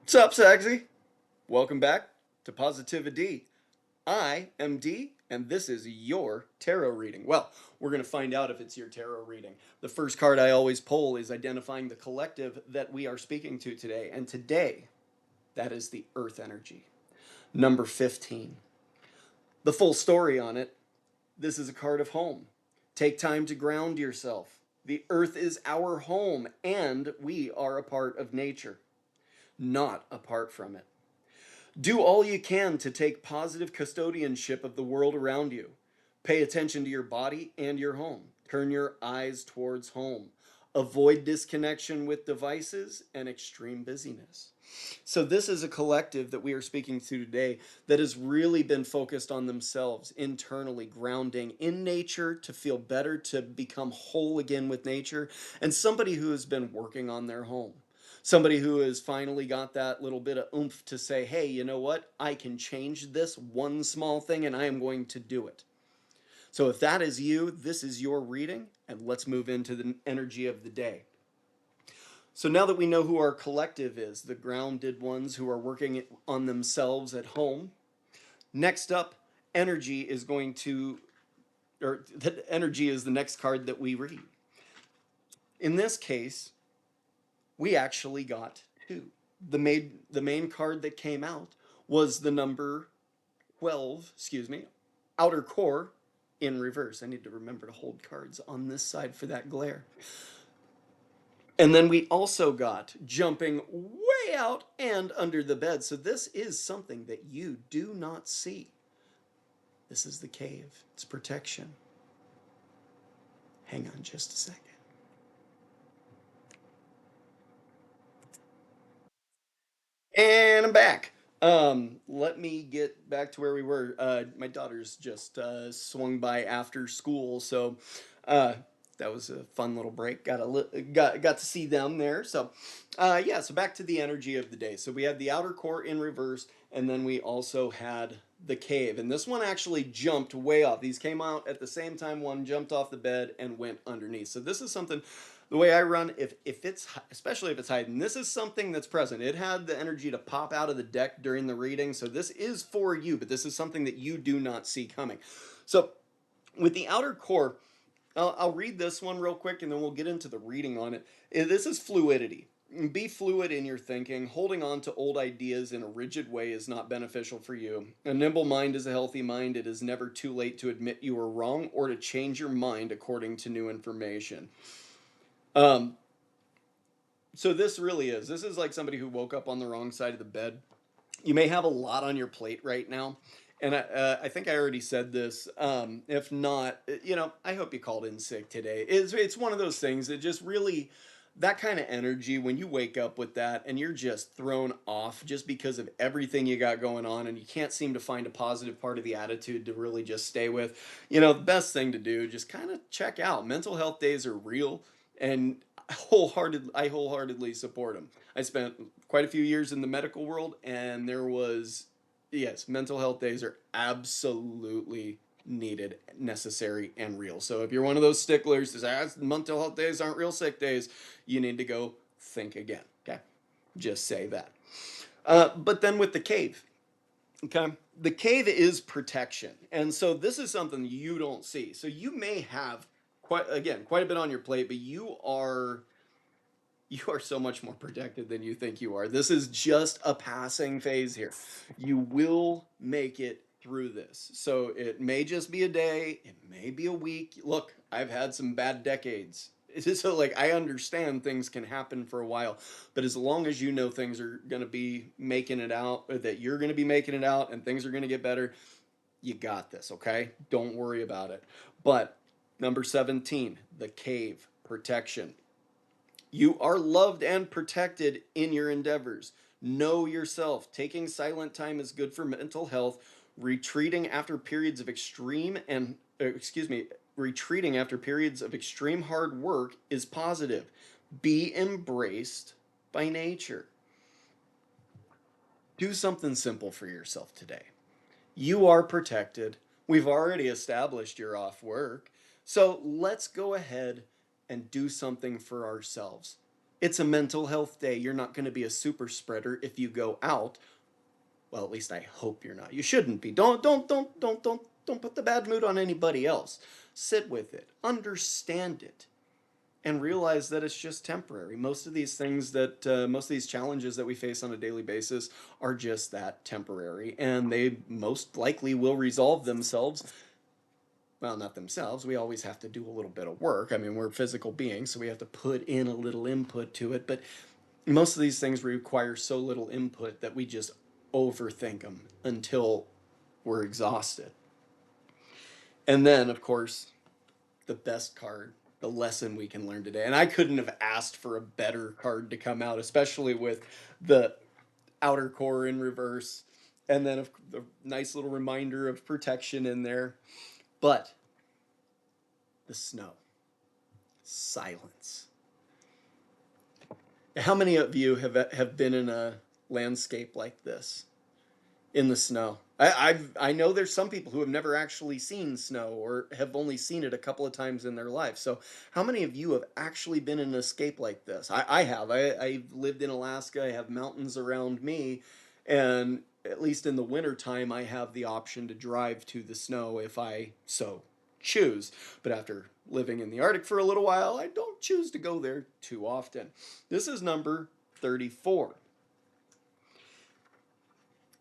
What's up, Sexy? Welcome back to Positivity. I am D, and this is your tarot reading. Well, we're going to find out if it's your tarot reading. The first card I always pull is identifying the collective that we are speaking to today, and today, that is the Earth energy. Number 15. The full story on it, this is a card of home. Take time to ground yourself. The Earth is our home, and we are a part of nature, not apart from it. Do all you can to take positive custodianship of the world around you. Pay attention to your body and your home. Turn your eyes towards home. Avoid disconnection with devices and extreme busyness. So, this is a collective that we are speaking to today that has really been focused on themselves internally, grounding in nature to feel better, to become whole again with nature, and somebody who has been working on their home. Somebody who has finally got that little bit of oomph to say, hey, you know what? I can change this one small thing and I am going to do it. So if that is you, this is your reading, and let's move into the energy of the day. So now that we know who our collective is, the grounded ones who are working on themselves at home, next up, energy is going to, or the energy is the next card that we read. In this case, we actually got two. The main card that came out was the number 12, outer core in reverse. I need to remember to hold cards on this side for that glare. And then we also got jumping way out and under the bed. So this is something that you do not see. This is the cave. It's protection. Hang on just a second. And I'm back. Let me get back to where we were. My daughter's just swung by after school, so uh, that was a fun little break. Got to see them there. So yeah, so back to the energy of the day. So we had the outer core in reverse, and then we also had the cave. And this one actually jumped way off. These came out at the same time. One jumped off the bed and went underneath. So this is something, the way I run, if it's, especially if it's hiding, this is something that's present. It had the energy to pop out of the deck during the reading, so this is for you, but this is something that you do not see coming. So with the outer core, I'll read this one real quick and then we'll get into the reading on it. This is fluidity. Be fluid in your thinking. Holding on to old ideas in a rigid way is not beneficial for you. A nimble mind is a healthy mind. It is never too late to admit you are wrong or to change your mind according to new information. Um, so this is like somebody who woke up on the wrong side of the bed. You may have a lot on your plate right now, and I think I already said this. If not, I hope you called in sick today. It's one of those things that just really, that kind of energy when you wake up with that and you're just thrown off just because of everything you got going on and you can't seem to find a positive part of the attitude to really just stay with. The best thing to do, just kind of check out. Mental health days are real, and I wholeheartedly support them. I spent quite a few years in the medical world, and there was, yes, mental health days are absolutely needed, necessary, and real. So if you're one of those sticklers that says mental health days aren't real sick days, you need to go think again. Okay, just say that. But then with the cave, okay, the cave is protection, and so this is something you don't see. So you may have quite a bit on your plate, but you are so much more protected than you think you are. This is just a passing phase here. You will make it through this. So it may just be a day, it may be a week. Look, I've had some bad decades. So like I understand things can happen for a while, but as long as you know things are going to be making it out, or that you're going to be making it out and things are going to get better, you got this, okay? Don't worry about it. But number 17, the cave, protection. You are loved and protected in your endeavors. Know yourself. Taking silent time is good for mental health. Retreating after periods of extreme and excuse me, retreating after periods of extreme hard work is positive. Be embraced by nature. Do something simple for yourself today. You are protected. We've already established you're off work. So let's go ahead and do something for ourselves. It's a mental health day. You're not going to be a super spreader if you go out. Well, at least I hope you're not. You shouldn't be. Don't put the bad mood on anybody else. Sit with it. Understand it. And realize that it's just temporary. Most of these things most of these challenges that we face on a daily basis are just that, temporary, and they most likely will resolve themselves. Well, not themselves. We always have to do a little bit of work. I mean, we're physical beings, so we have to put in a little input to it. But most of these things require so little input that we just overthink them until we're exhausted. And then, of course, the best card, the lesson we can learn today. And I couldn't have asked for a better card to come out, especially with the outer core in reverse, and then a nice little reminder of protection in there. But the snow, silence. How many of you have been in a landscape like this in the snow? I know there's some people who have never actually seen snow or have only seen it a couple of times in their life. So how many of you have actually been in an escape like this? I have. I've lived in Alaska. I have mountains around me, and at least in the winter time, I have the option to drive to the snow if I so choose. But after living in the Arctic for a little while, I don't choose to go there too often. This is number 34.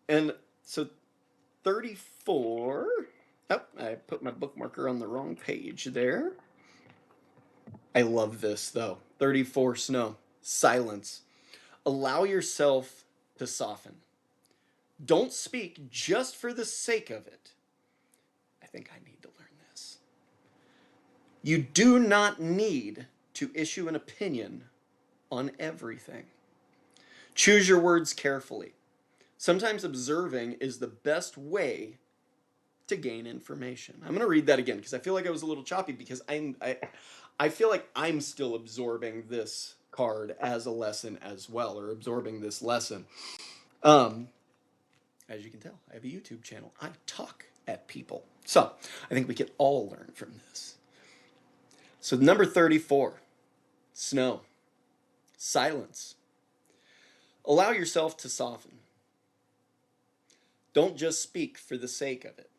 And so 34. Oh, I put my bookmarker on the wrong page there. I love this though. 34, snow. Silence. Allow yourself to soften. Don't speak just for the sake of it. I think I need to learn this. You do not need to issue an opinion on everything. Choose your words carefully. Sometimes observing is the best way to gain information. I'm going to read that again because I feel like I was a little choppy because I feel like I'm still absorbing this card as a lesson as well, or absorbing this lesson. Um, as you can tell, I have a YouTube channel. I talk at people. So I think we can all learn from this. So number 34, snow, silence. Allow yourself to soften. Don't just speak for the sake of it.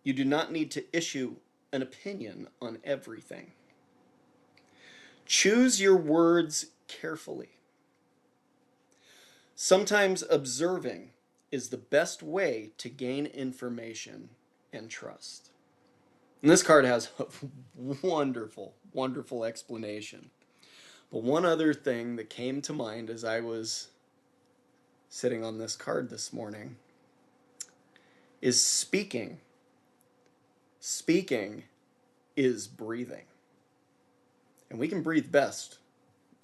You do not need to issue an opinion on everything. Choose your words carefully. Sometimes observing is the best way to gain information and trust. And this card has a wonderful, wonderful explanation. But one other thing that came to mind as I was sitting on this card this morning is speaking. Speaking is breathing. And we can breathe best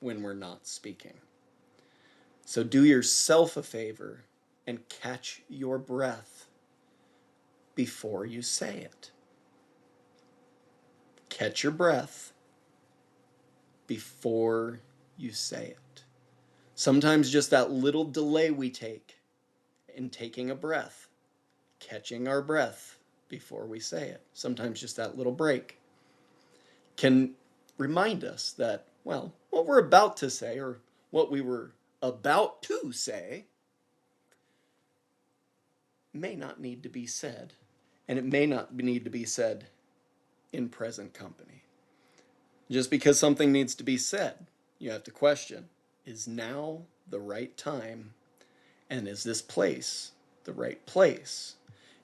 when we're not speaking. So do yourself a favor and catch your breath before you say it. Catch your breath before you say it. Sometimes just that little delay we take in taking a breath, catching our breath before we say it, sometimes just that little break can remind us that, well, what we're about to say or what we were about to say may not need to be said, and it may not need to be said in present company. Just because something needs to be said, you have to question, is now the right time? And is this place the right place?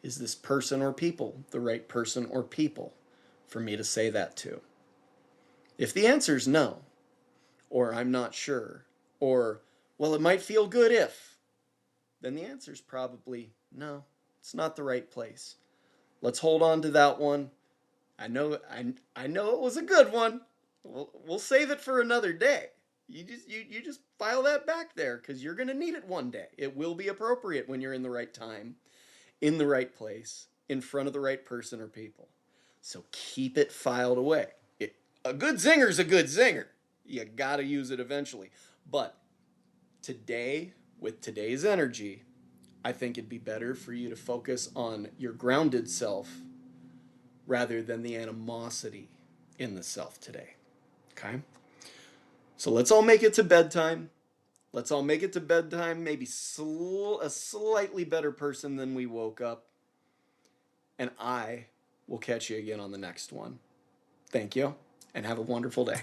Is this person or people the right person or people for me to say that to? If the answer is no, or I'm not sure, or, well, it might feel good if, then the answer is probably no, it's not the right place. Let's hold on to that one. I know it was a good one. We'll save it for another day. You just file that back there because you're going to need it one day. It will be appropriate when you're in the right time, in the right place, in front of the right person or people. So keep it filed away. A good zinger's a good zinger. You got to use it eventually. But today, with today's energy, I think it'd be better for you to focus on your grounded self rather than the animosity in the self today. Okay? So let's all make it to bedtime. Let's all make it to bedtime, maybe a slightly better person than we woke up. And I will catch you again on the next one. Thank you, and have a wonderful day.